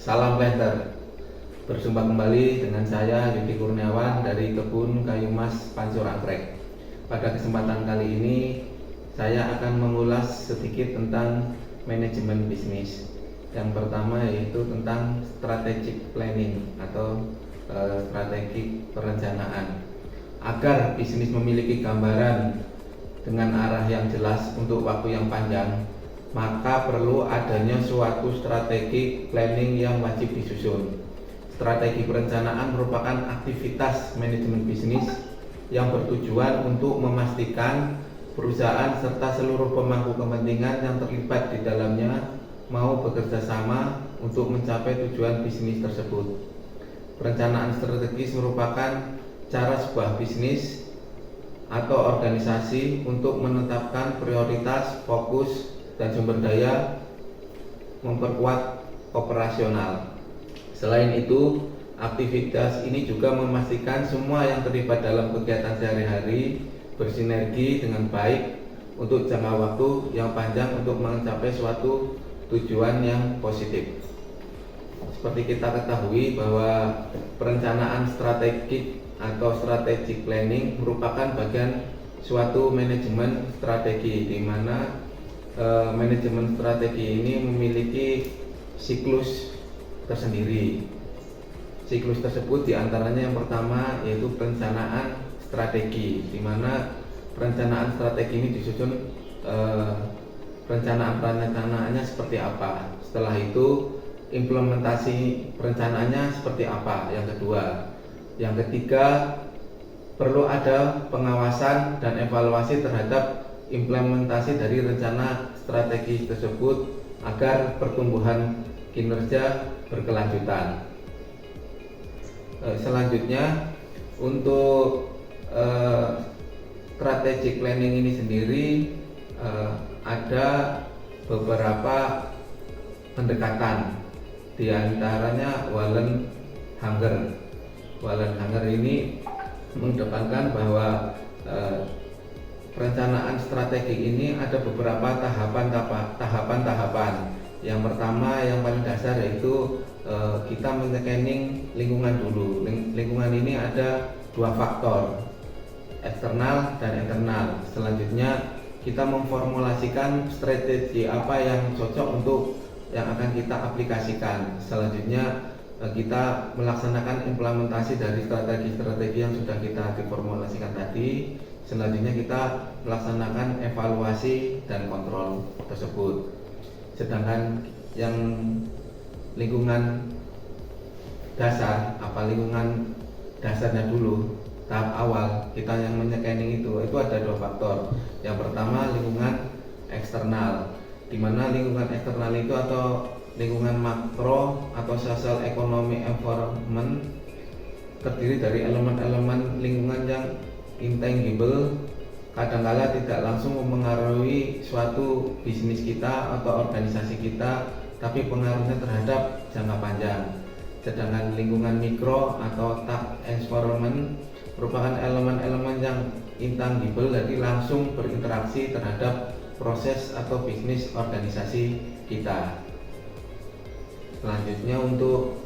Salam Planter. Berjumpa kembali dengan saya Yudi Kurniawan dari Kebun Kayu Mas Pancur Anggrek. Pada kesempatan kali ini saya akan mengulas sedikit tentang manajemen bisnis. Yang pertama yaitu tentang strategic planning atau strategi perencanaan. Agar bisnis memiliki gambaran dengan arah yang jelas untuk waktu yang panjang, maka perlu adanya suatu strategi planning yang wajib disusun. Strategi perencanaan merupakan aktivitas manajemen bisnis yang bertujuan untuk memastikan perusahaan serta seluruh pemangku kepentingan yang terlibat di dalamnya mau bekerja sama untuk mencapai tujuan bisnis tersebut. Perencanaan strategis merupakan cara sebuah bisnis atau organisasi untuk menetapkan prioritas, fokus, dan sumber daya memperkuat operasional. Selain itu, aktivitas ini juga memastikan semua yang terlibat dalam kegiatan sehari-hari bersinergi dengan baik untuk jangka waktu yang panjang untuk mencapai suatu tujuan yang positif. Seperti kita ketahui bahwa perencanaan strategik atau strategic planning merupakan bagian suatu manajemen strategi, di mana manajemen strategi ini memiliki siklus tersendiri. Siklus tersebut diantaranya yang pertama yaitu perencanaan strategi, di mana perencanaan strategi ini disusun perencanaannya seperti apa. Setelah itu implementasi perencanaannya seperti apa. Yang ketiga perlu ada pengawasan dan evaluasi terhadap implementasi dari rencana strategi tersebut agar pertumbuhan kinerja berkelanjutan. Selanjutnya untuk strategic planning ini sendiri ada beberapa pendekatan, di antaranya Wallen Hanger. Wallen Hanger ini mengedepankan bahwa perencanaan strategi ini ada beberapa tahapan. Yang pertama, yang paling dasar yaitu kita men-scanning lingkungan dulu. Lingkungan ini ada dua faktor, eksternal dan internal. Selanjutnya kita memformulasikan strategi apa yang cocok untuk yang akan kita aplikasikan. Selanjutnya kita melaksanakan implementasi dari strategi-strategi yang sudah kita diformulasikan tadi. Selanjutnya kita melaksanakan evaluasi dan kontrol tersebut. Sedangkan yang lingkungan dasar, lingkungan dasarnya dulu, tahap awal kita yang men-scanning itu ada dua faktor. Yang pertama lingkungan eksternal, di mana lingkungan eksternal itu atau lingkungan makro atau social economic environment terdiri dari elemen-elemen lingkungan yang intangible, kadangkala tidak langsung mempengaruhi suatu bisnis kita atau organisasi kita, tapi pengaruhnya terhadap jangka panjang. Sedangkan lingkungan mikro atau target environment merupakan elemen-elemen yang intangible, jadi langsung berinteraksi terhadap proses atau bisnis organisasi kita. Selanjutnya untuk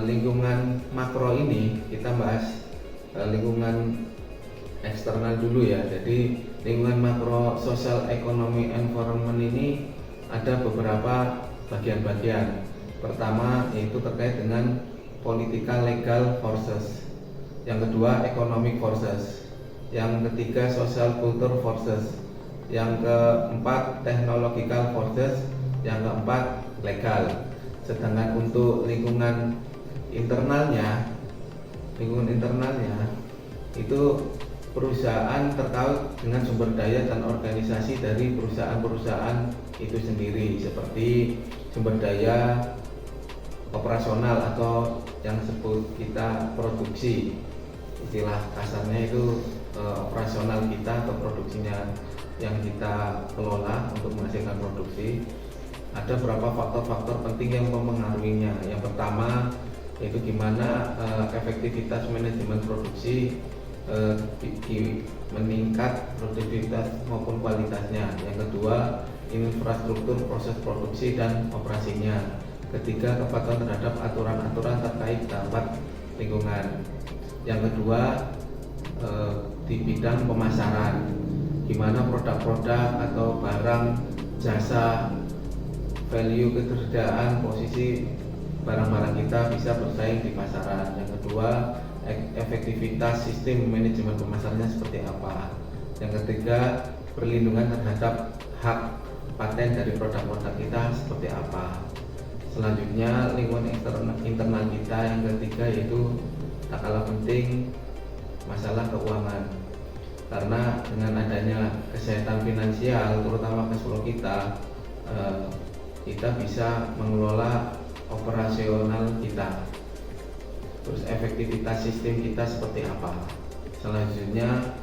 lingkungan makro ini kita bahas lingkungan eksternal dulu ya. Jadi lingkungan makro social economic environment ini ada beberapa bagian-bagian. Pertama yaitu terkait dengan political legal forces. Yang kedua economic forces. Yang ketiga social culture forces. Yang keempat technological forces. Yang keempat legal. Sedangkan untuk lingkungan internalnya itu perusahaan terkait dengan sumber daya dan organisasi dari perusahaan-perusahaan itu sendiri, seperti sumber daya operasional atau yang disebut kita produksi. Istilah kasarnya itu operasional kita atau produksinya yang kita kelola untuk menghasilkan produksi. Ada beberapa faktor-faktor penting yang mempengaruhinya. Yang pertama yaitu gimana efektivitas manajemen produksi meningkat, produktivitas maupun kualitasnya. Yang kedua infrastruktur proses produksi dan operasinya. Ketiga, kepatuhan terhadap aturan-aturan terkait dampak lingkungan. Yang kedua, di bidang pemasaran, gimana produk-produk atau barang, jasa, value, ketersediaan, posisi barang-barang kita bisa bersaing di pasaran. Yang kedua, efektivitas sistem manajemen pemasarannya seperti apa. Yang ketiga, perlindungan terhadap hak paten dari produk-produk kita seperti apa. Selanjutnya, lingkungan internal kita. Yang ketiga yaitu tak kalah penting, masalah keuangan. Karena dengan adanya kesehatan finansial, terutama cash flow kita bisa mengelola operasional kita. Terus efektivitas sistem kita seperti apa. Selanjutnya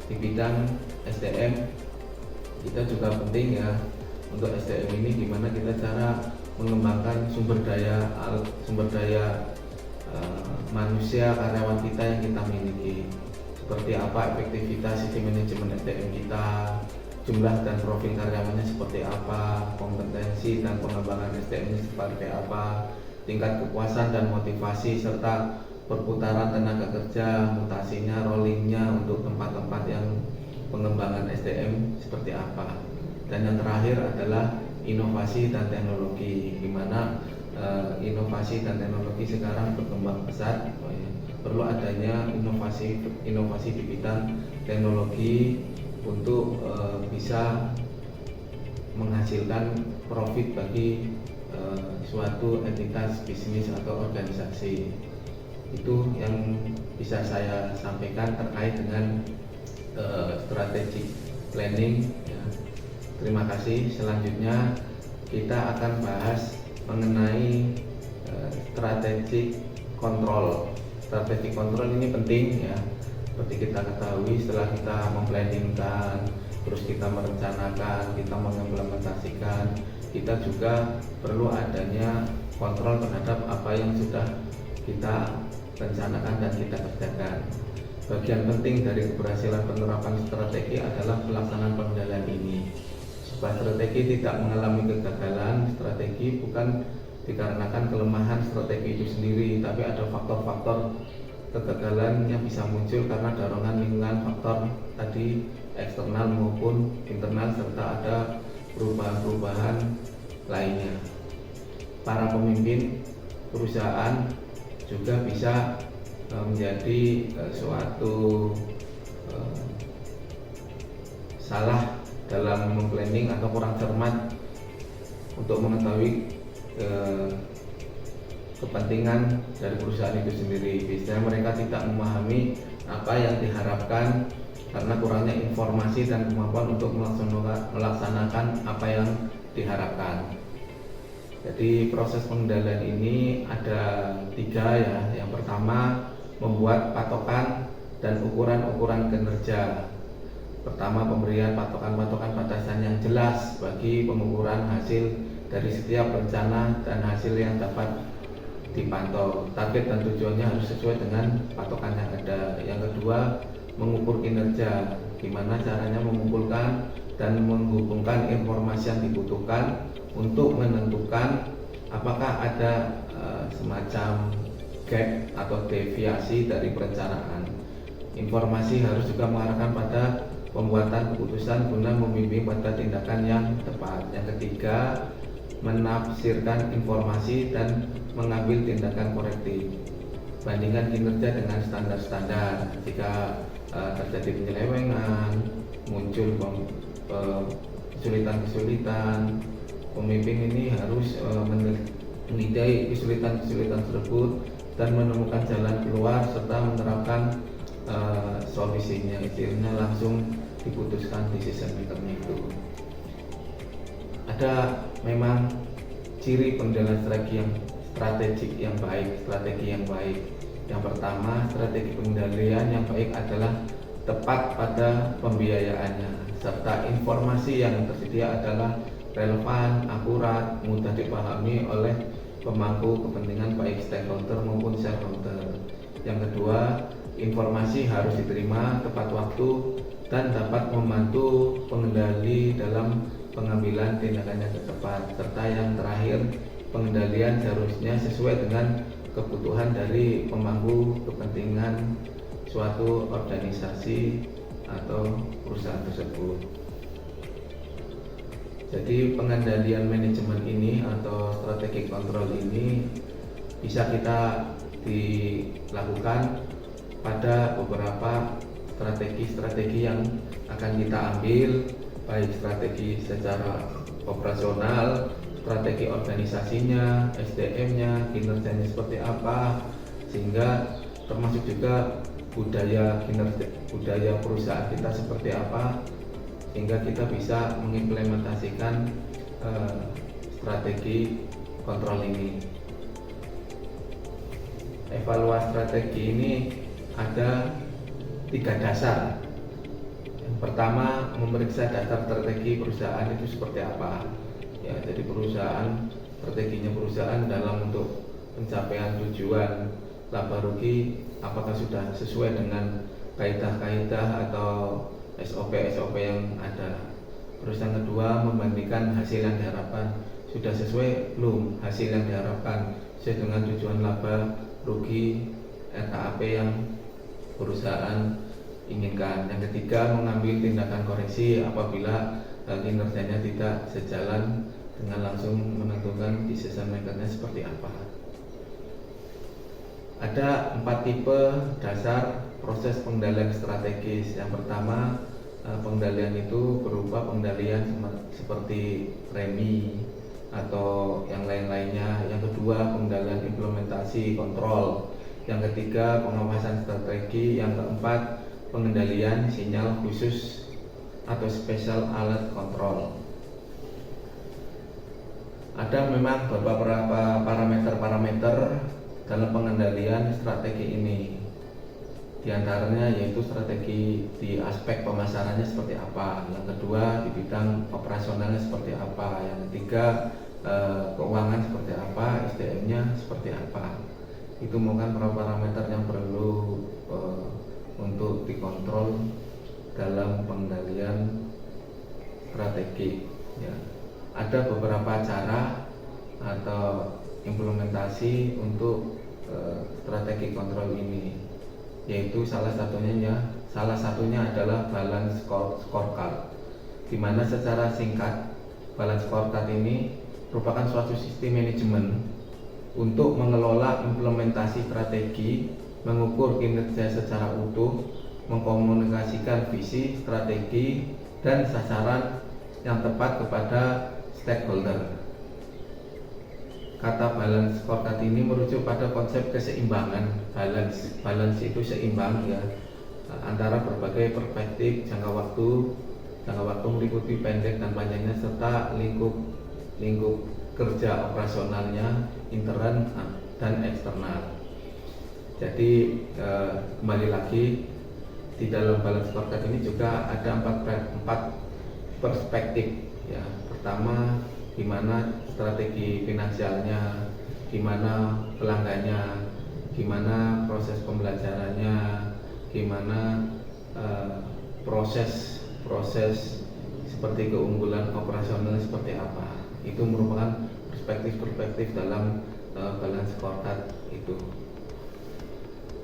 di bidang SDM kita juga penting ya. Untuk SDM ini gimana kita cara mengembangkan sumber daya manusia, karyawan kita yang kita miliki. Seperti apa efektivitas sistem manajemen SDM kita, jumlah dan profil karyawannya seperti apa, kompetensi dan pengembangan SDM seperti apa, tingkat kepuasan dan motivasi, serta perputaran tenaga kerja, mutasinya, rollingnya untuk tempat-tempat yang pengembangan SDM seperti apa. Dan yang terakhir adalah inovasi dan teknologi, di mana inovasi dan teknologi sekarang berkembang pesat. Perlu adanya inovasi di bidang teknologi untuk bisa menghasilkan profit bagi suatu entitas bisnis atau organisasi. Itu yang bisa saya sampaikan terkait dengan strategic planning ya. Terima kasih. Selanjutnya kita akan bahas mengenai strategic control. Strategic control ini penting ya. Seperti kita ketahui, setelah kita memplanningkan, terus kita merencanakan, kita mengimplementasikan, kita juga perlu adanya kontrol terhadap apa yang sudah kita rencanakan dan kita kerjakan. Bagian penting dari keberhasilan penerapan strategi adalah pelaksanaan pengendalian ini. Supaya strategi tidak mengalami kegagalan, strategi bukan dikarenakan kelemahan strategi itu sendiri, tapi ada faktor-faktor kegagalan yang bisa muncul karena dorongan lingkungan, faktor tadi eksternal maupun internal, serta ada perubahan-perubahan lainnya. Para pemimpin perusahaan juga bisa menjadi suatu salah dalam memplanning atau kurang cermat untuk mengetahui kepentingan dari perusahaan itu sendiri. Biasanya mereka tidak memahami apa yang diharapkan karena kurangnya informasi dan kemampuan untuk melaksanakan apa yang diharapkan. Jadi proses pengendalian ini ada 3 ya. Yang pertama, membuat patokan dan ukuran-ukuran kinerja. Pertama, pemberian patokan-patokan batasan yang jelas bagi pengukuran hasil dari setiap rencana dan hasil yang dapat dipantau. Target dan tujuannya harus sesuai dengan patokan yang ada. Yang kedua, mengukur kinerja. Gimana caranya mengumpulkan dan menghubungkan informasi yang dibutuhkan untuk menentukan apakah ada semacam gap atau deviasi dari perencanaan. Informasi harus juga mengarahkan pada pembuatan keputusan guna membimbing pada tindakan yang tepat. Yang ketiga, menafsirkan informasi dan mengambil tindakan korektif. Bandingkan kinerja dengan standar-standar. Jika terjadi penyelewengan, muncul kesulitan-kesulitan, pemimpin ini harus menilai kesulitan-kesulitan tersebut dan menemukan jalan keluar serta menerapkan solusinya. Istilahnya langsung diputuskan decision makernya itu. Ada memang ciri pengendalian strategi yang baik. Yang pertama, strategi pengendalian yang baik adalah tepat pada pembiayaannya, serta informasi yang tersedia adalah relevan, akurat, mudah dipahami oleh pemangku kepentingan baik stakeholder maupun shareholder. Yang kedua, informasi harus diterima tepat waktu dan dapat membantu pengendali dalam pengambilan tindakannya tepat. Serta yang terakhir, pengendalian seharusnya sesuai dengan kebutuhan dari pemangku kepentingan suatu organisasi atau perusahaan tersebut. Jadi pengendalian manajemen ini atau strategi kontrol ini bisa kita dilakukan pada beberapa strategi-strategi yang akan kita ambil, baik strategi secara operasional, strategi organisasinya, SDM-nya, kinerjanya seperti apa, sehingga termasuk juga budaya perusahaan kita seperti apa, sehingga kita bisa mengimplementasikan strategi kontrol ini. Evaluasi strategi ini ada 3 dasar. Yang pertama, memeriksa dasar strategi perusahaan itu seperti apa. Ya, jadi strateginya perusahaan dalam untuk pencapaian tujuan laba rugi apakah sudah sesuai dengan kaidah-kaidah atau SOP yang ada. Terus yang kedua, membandingkan hasil yang diharapkan sudah sesuai belum hasil yang diharapkan sesuai dengan tujuan laba rugi RKAP yang perusahaan inginkan. Yang ketiga, mengambil tindakan koreksi apabila kinerjanya tidak sejalan dengan langsung menentukan decision makernya seperti apa. Ada 4 tipe dasar proses pengendalian strategis. Yang pertama, pengendalian itu berupa pengendalian seperti premi atau yang lain-lainnya. Yang kedua, pengendalian implementasi kontrol. Yang ketiga, pengawasan strategi. Yang keempat, pengendalian sinyal khusus atau special alert control. Ada memang beberapa parameter dalam pengendalian strategi ini. Di antaranya yaitu strategi di aspek pemasarannya seperti apa, yang kedua di bidang operasionalnya seperti apa, yang ketiga keuangan seperti apa, SDM-nya seperti apa. Itu merupakan parameter yang perlu untuk dikontrol dalam pengendalian strategi. Ya. Ada beberapa cara atau implementasi untuk strategi kontrol ini, yaitu salah satunya adalah balance scorecard, di mana secara singkat balance scorecard ini merupakan suatu sistem manajemen untuk mengelola implementasi strategi, mengukur kinerja secara utuh, mengkomunikasikan visi, strategi, dan sasaran yang tepat kepada stakeholder. Kata balance scorecard ini merujuk pada konsep keseimbangan. Balance itu seimbang ya antara berbagai perspektif jangka waktu meliputi pendek dan panjangnya, serta lingkup kerja operasionalnya, intern dan eksternal. Jadi kembali lagi, di dalam balance scorecard ini juga ada empat perspektif ya. Pertama, gimana strategi finansialnya, gimana pelanggannya, gimana proses pembelajarannya, gimana proses seperti keunggulan operasional seperti apa. Itu merupakan perspektif dalam balance scorecard itu.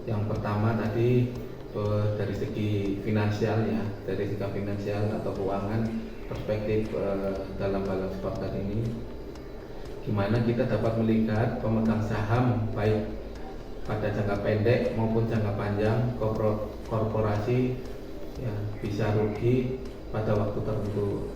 Yang pertama tadi dari segi finansial ya, dari segi finansial atau keuangan, perspektif dalam balance scorecard ini gimana kita dapat melihat pemegang saham baik pada jangka pendek maupun jangka panjang korporasi ya bisa rugi pada waktu tertentu.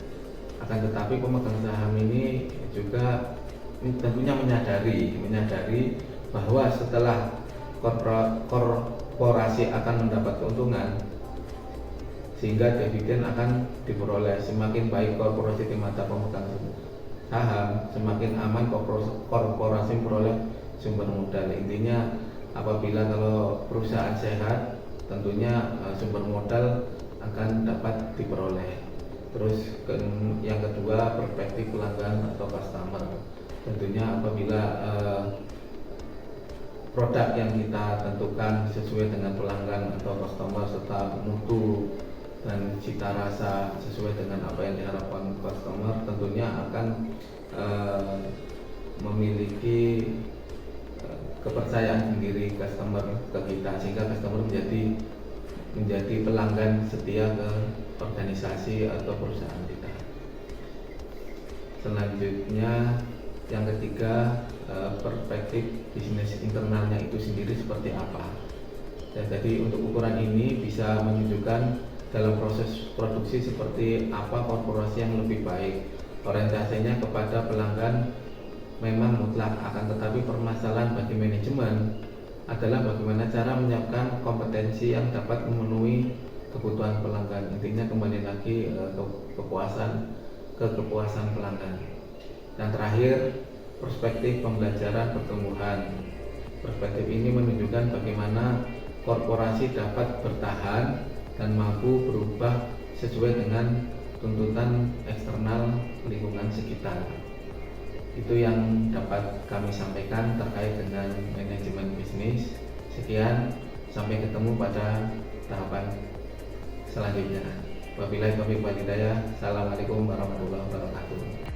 Akan tetapi pemegang saham ini juga tentunya menyadari bahwa setelah korporasi akan mendapat keuntungan, sehingga dividen akan diperoleh. Semakin baik korporasi di mata pemegang saham, semakin aman korporasi memperoleh sumber modal. Intinya apabila kalau perusahaan sehat, tentunya sumber modal akan dapat diperoleh. Terus yang kedua, perspektif pelanggan atau customer. Tentunya apabila produk yang kita tentukan sesuai dengan pelanggan atau customer, serta mutu dan cita rasa sesuai dengan apa yang diharapkan customer, tentunya akan memiliki kepercayaan sendiri customer ke kita, sehingga customer menjadi pelanggan setia ke organisasi atau perusahaan kita. Selanjutnya yang ketiga, perspektif bisnis internalnya itu sendiri seperti apa. Jadi untuk ukuran ini bisa menunjukkan dalam proses produksi seperti apa korporasi yang lebih baik. Orientasinya kepada pelanggan memang mutlak, akan tetapi permasalahan bagi manajemen adalah bagaimana cara menyiapkan kompetensi yang dapat memenuhi kebutuhan pelanggan. Intinya kembali lagi kepuasan pelanggan. Dan terakhir, perspektif pembelajaran pertumbuhan. Perspektif ini menunjukkan bagaimana korporasi dapat bertahan dan mampu berubah sesuai dengan tuntutan eksternal lingkungan sekitar. Itu yang dapat kami sampaikan terkait dengan manajemen bisnis. Sekian, sampai ketemu pada tahapan selanjutnya. Wabillahi taufiq wal hidayah. Assalamualaikum warahmatullahi wabarakatuh.